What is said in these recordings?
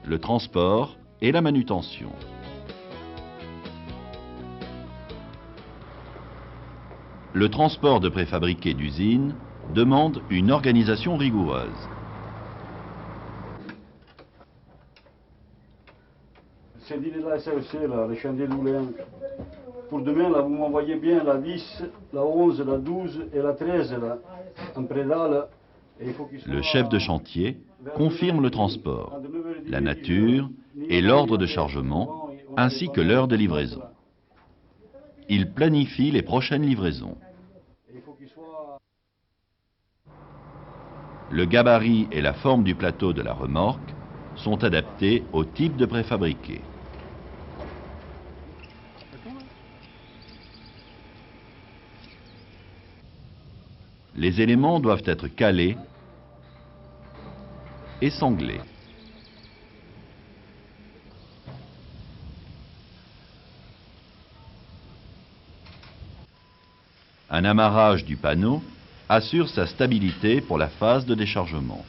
le transport et la manutention. Le transport de préfabriqués d'usine demande une organisation rigoureuse. C'est là, c'est là, les chantiers de Moulin. Pour demain, là, vous m'envoyez bien la 10, la 11, la 12 et la 13, là, en prédale. Le chef de chantier confirme le transport, la nature et l'ordre de chargement, ainsi que l'heure de livraison. Il planifie les prochaines livraisons. Le gabarit et la forme du plateau de la remorque sont adaptés au type de préfabriqué. Les éléments doivent être calés et sanglés. Un amarrage du panneau assure sa stabilité pour la phase de déchargement.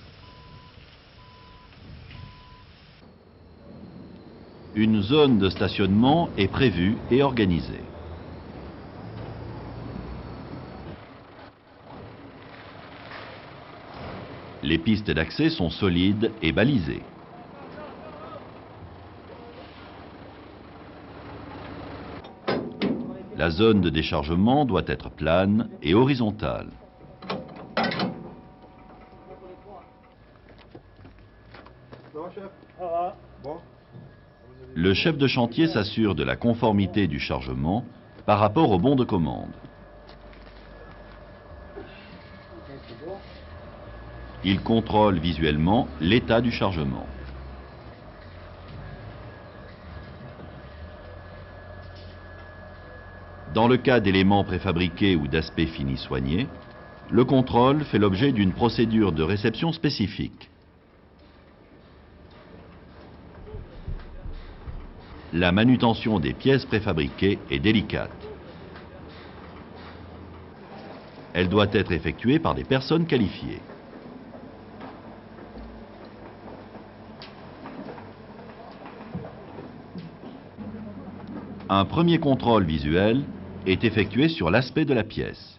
Une zone de stationnement est prévue et organisée. Les pistes d'accès sont solides et balisées. La zone de déchargement doit être plane et horizontale. Le chef de chantier s'assure de la conformité du chargement par rapport au bon de commande. Il contrôle visuellement l'état du chargement. Dans le cas d'éléments préfabriqués ou d'aspect fini soigné, le contrôle fait l'objet d'une procédure de réception spécifique. La manutention des pièces préfabriquées est délicate. Elle doit être effectuée par des personnes qualifiées. Un premier contrôle visuel est effectué sur l'aspect de la pièce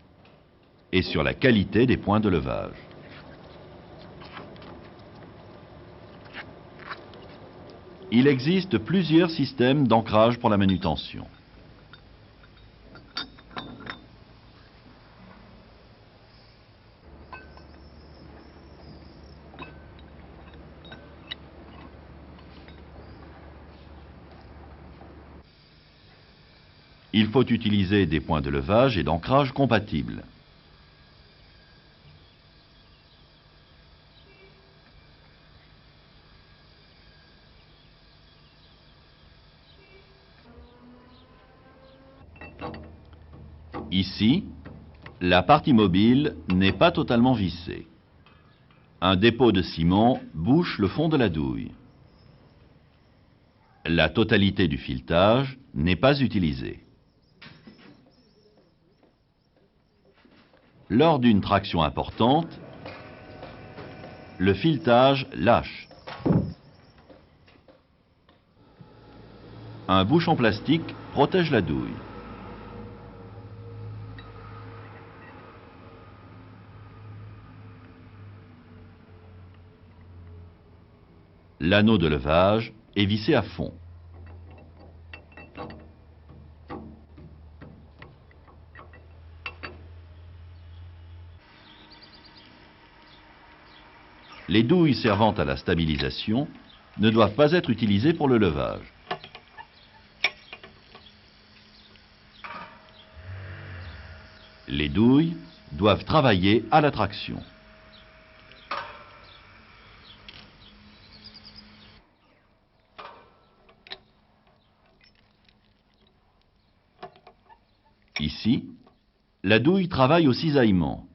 et sur la qualité des points de levage. Il existe plusieurs systèmes d'ancrage pour la manutention. Il faut utiliser des points de levage et d'ancrage compatibles. Ici, la partie mobile n'est pas totalement vissée. Un dépôt de ciment bouche le fond de la douille. La totalité du filetage n'est pas utilisée. Lors d'une traction importante, le filetage lâche. Un bouchon plastique protège la douille. L'anneau de levage est vissé à fond. Les douilles servant à la stabilisation ne doivent pas être utilisées pour le levage. Les douilles doivent travailler à la traction. Ici, la douille travaille au cisaillement.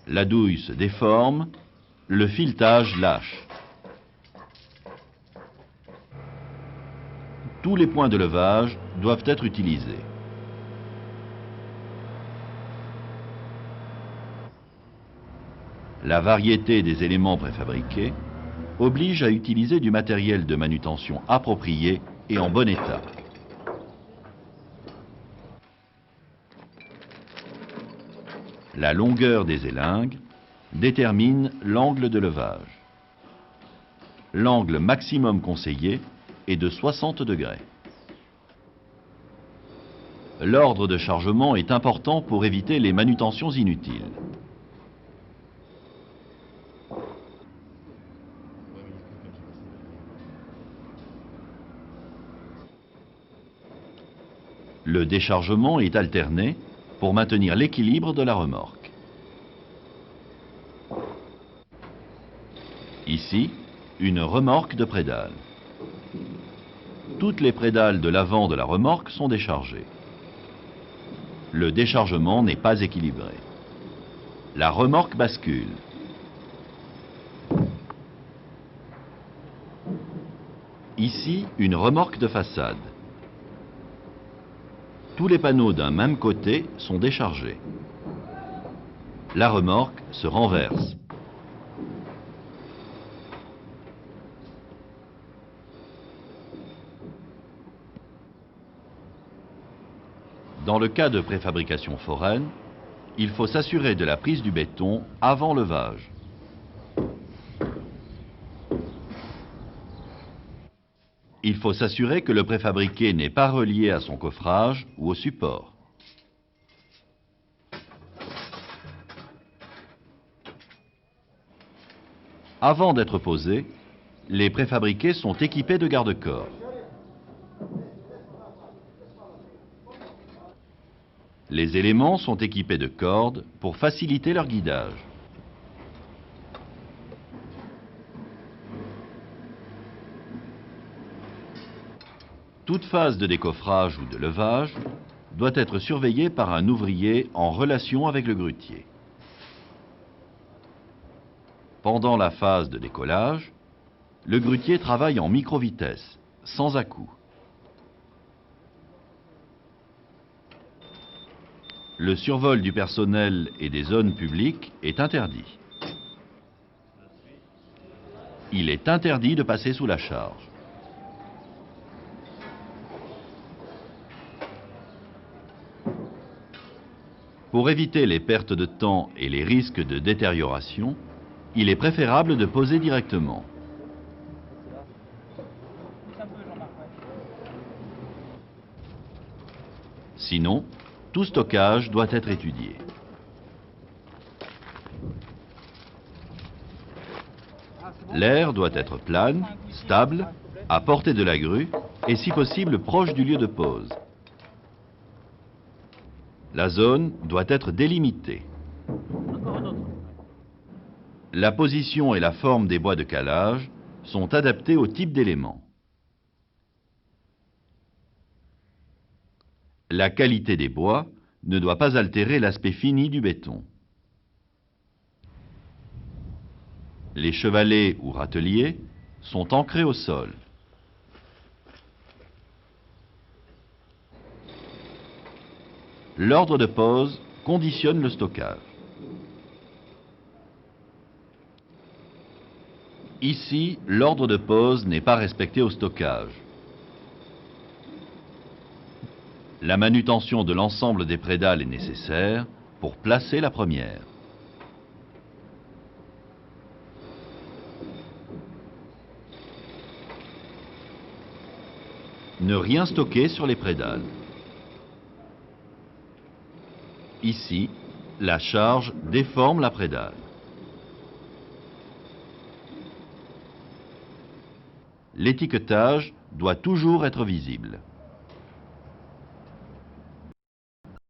La douille se déforme, le filetage lâche. Tous les points de levage doivent être utilisés. La variété des éléments préfabriqués oblige à utiliser du matériel de manutention approprié et en bon état. La longueur des élingues détermine l'angle de levage. L'angle maximum conseillé est de 60 degrés. L'ordre de chargement est important pour éviter les manutentions inutiles. Le déchargement est alterné pour maintenir l'équilibre de la remorque. Ici, une remorque de prédales. Toutes les prédales de l'avant de la remorque sont déchargées. Le déchargement n'est pas équilibré. La remorque bascule. Ici, une remorque de façade. Tous les panneaux d'un même côté sont déchargés. La remorque se renverse. Dans le cas de préfabrication foraine, il faut s'assurer de la prise du béton avant levage. Il faut s'assurer que le préfabriqué n'est pas relié à son coffrage ou au support. Avant d'être posés, les préfabriqués sont équipés de garde-corps. Les éléments sont équipés de cordes pour faciliter leur guidage. Toute phase de décoffrage ou de levage doit être surveillée par un ouvrier en relation avec le grutier. Pendant la phase de décollage, le grutier travaille en micro-vitesse, sans à-coups. Le survol du personnel et des zones publiques est interdit. Il est interdit de passer sous la charge. Pour éviter les pertes de temps et les risques de détérioration, il est préférable de poser directement. Sinon, tout stockage doit être étudié. L'air doit être plane, stable, à portée de la grue et si possible proche du lieu de pose. La zone doit être délimitée. La position et la forme des bois de calage sont adaptés au type d'élément. La qualité des bois ne doit pas altérer l'aspect fini du béton. Les chevalets ou râteliers sont ancrés au sol. L'ordre de pose conditionne le stockage. Ici, l'ordre de pose n'est pas respecté au stockage. La manutention de l'ensemble des prédales est nécessaire pour placer la première. Ne rien stocker sur les prédales. Ici, la charge déforme la prédale. L'étiquetage doit toujours être visible.